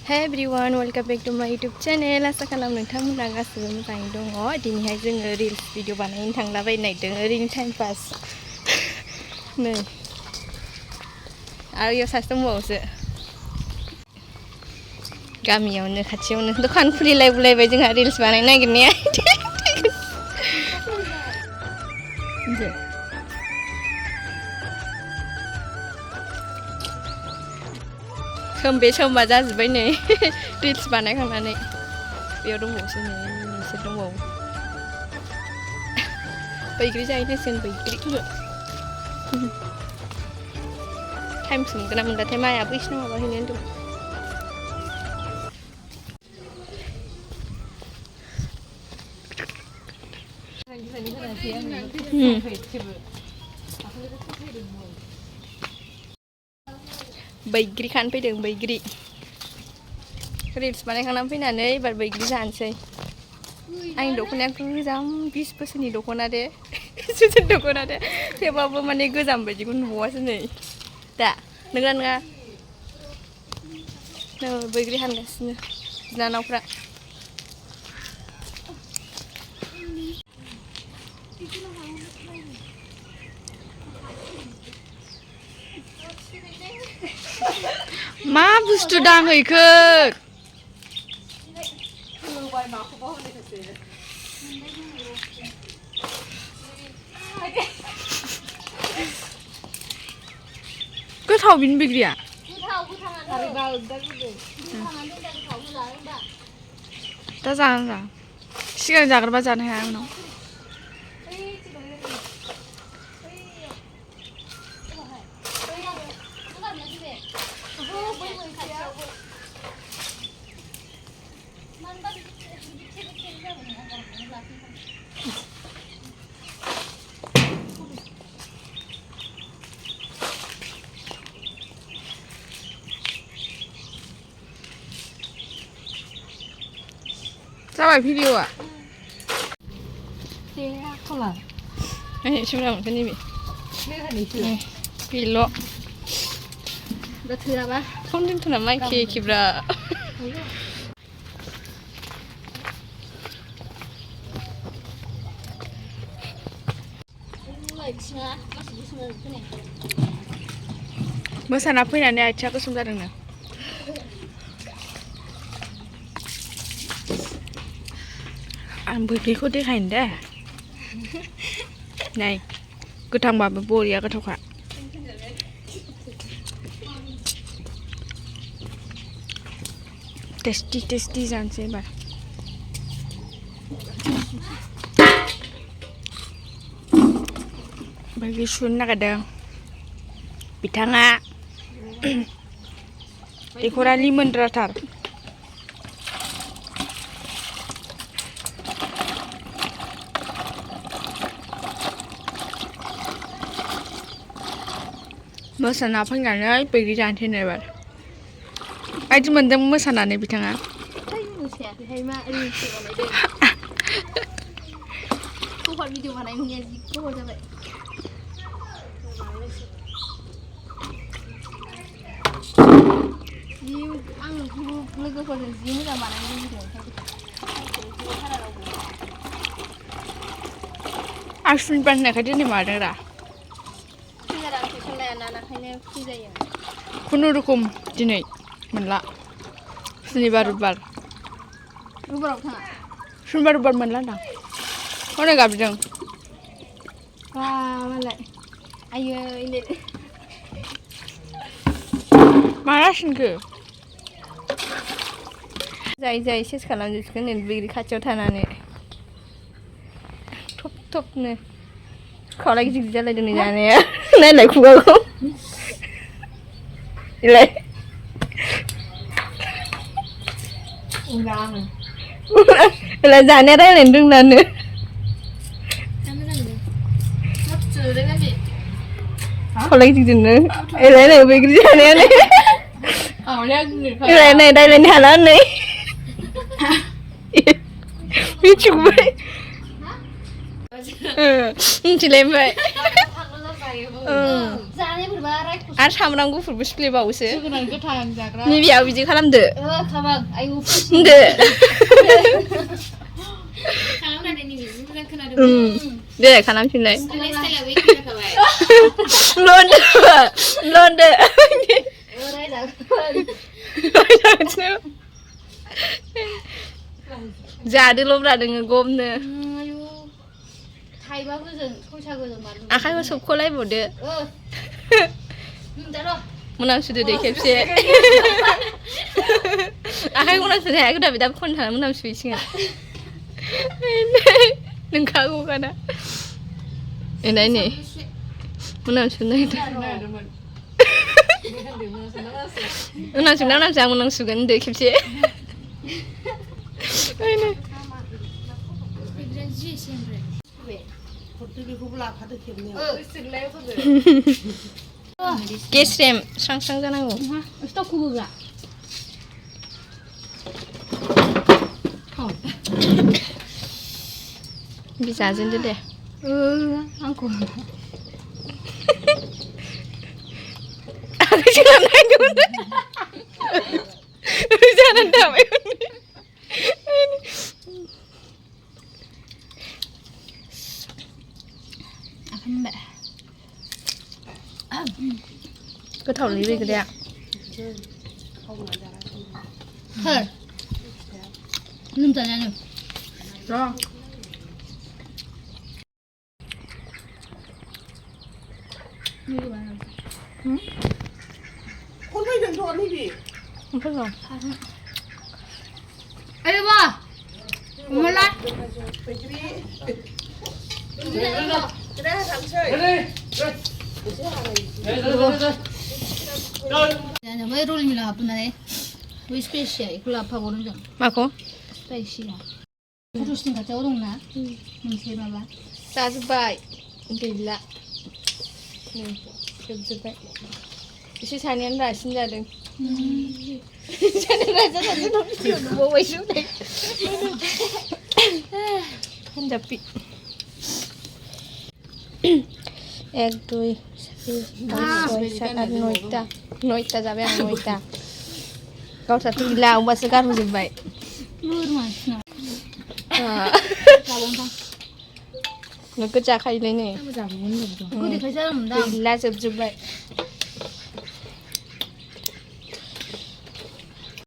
Hey everyone, welcome back to my YouTube channel. आसा खालामो नोंथांमोना गासिबो मोजाङै दङ। दिनैहाय जोङो रिल्स भिडिअ बानायनो थांलाबायनो नागिरदों ओरैनो टाइम पास। नै आरो इयाव सासे दंबावोसो। गामियावनो खाथियावनो दखान खुलिलायबाय जोंहा रिल्स बानायनो नागिरनाया। सोमबा जाजोब्बाय नै रिल्स बानायखांनानै बेयाव दंबावोसो नै नोंसोर दंबावो बैग्रि जाहैनांसिगोन बैग्रि टाइम मोनगोन ना मोनलाथाय मायाबो इसिना माबाहैनो होनदों बैग्रि खानो फैदों बैग्रि रिल्स बानायखांनानै फैनानै एबार बैग्रि जानोसै आंनि दख'नाया गोजाम 20 बोसोरनि दख'ना दे सुइजार दख'ना दे थेवबाबो माने गोजाम बायदिखौ नुबावासो नै दा नङा बैग्रि हानगासिनो बिनानावफ्रा मा बुस्थु दांहैखो गोथाव बिनि बैग्रिया दा जानांगा सिगां जाग्रोबा जानो हाया उनाव जाबाय भिडिअआ सुमरा मोनखो नैबे बेल' दा थोआबा फन दोनथ'ना माइखि एखेब्रा मोसाना फैनानै आथिङा गोसोम जादोंनो आं बैग्रिखौ देखायनो दे नाय गोथांबाबो बरिया गोथावखा टेस्टि जानोसै एबार बैग्रि सुनो नागिरदों बिथाङा देखरा लिमोनद्राथार मोसाना फैनानै बैग्रि जानोसै एबार बायदि मोनदों मोसानानै बिथाङा मोसायाखैहाय मा रिल्स बानायदों कभार भिडिअ बानायनाया जि गोबाव जाबाय आं लोगोफोरजों जि मोजां बानायनो लुबैदों आं सुनिबार होननायखाय दिनै मादों रा खुनुरुखुम दिनै मोनला सुनिबार रबिबार सुनिबार रबिबार मोनला दां हनै गाबज्रिदों मालाय आयै माला सिनखो जाय सेस खालामजोबसिगोन बैग्रि खाथियाव थानानै थबनो खावलाय गिदिर जालायदों नै जानाया नायलाय खुगाखौ इलाय इलाय जानाया रायलायनो रोंलानो खावलाय गिदिरनो इलाय नै बैग्रि जानायानो इलाय नै रायलायनो हाला नै मिथिगौबाय मिथिलायबाय बोरैबा रायखौ आरो सामब्राम गुफुरबो सिफ्लेबावोसो जोगोनार गोथां जाग्रा निबियाव बिदि खालामदो खाबां आयौ दे खालामनानै निबि मोजां खोनादों दे खालामफिनलाय स्टाइलाबो एखे जाखाबाय लन्दो जादोल'ब्रा नोङो गमनो आयौ थाइबा गोजों सयसा गोजों मार आखाइखौ सोबख'लायबावदो दार' मोनामसुदो दे खेबसे आखाइ मोनामसुनो हायाखै दा बिदा खन थाना मोनामसुहैसिगोन नोंखागौखाना एनाय नै मोनामसुनो नागिरदों मोनामसुगोन ना आं मोनामसुगोन होनदो खेबसे गेस्रेम स्रां स्रां जानांगौ स्टकखौबो गा बि जाजेनदो दे आंखौ जानानै थाबाय गोथावलै बे खोदाया लोमजानायानोคนไม่ถึงโดนนี่ดิ ayo ba mulai ไปกรีจะได้ทำเฉย ya bai roll mila apna ne bai spesial ikula apa boron jang माखौ spesial terus nih kacau dong na mencari apa जाजोब्बाय गैला नै जोबजोब्बाय एसे सानैयानो रासिन जादों जानो राजा राजा दं भिडिअ नुबावबायसो होनजाबि 1 2 3 4 5 6 7 8 9टा जाबाय आं 9टा गावस्राथ' गैला अबासो गारहरजोब्बाय luar mas नोगोद जाखायोलै नै gue dikasih dalam गैला जोबजोब्बाय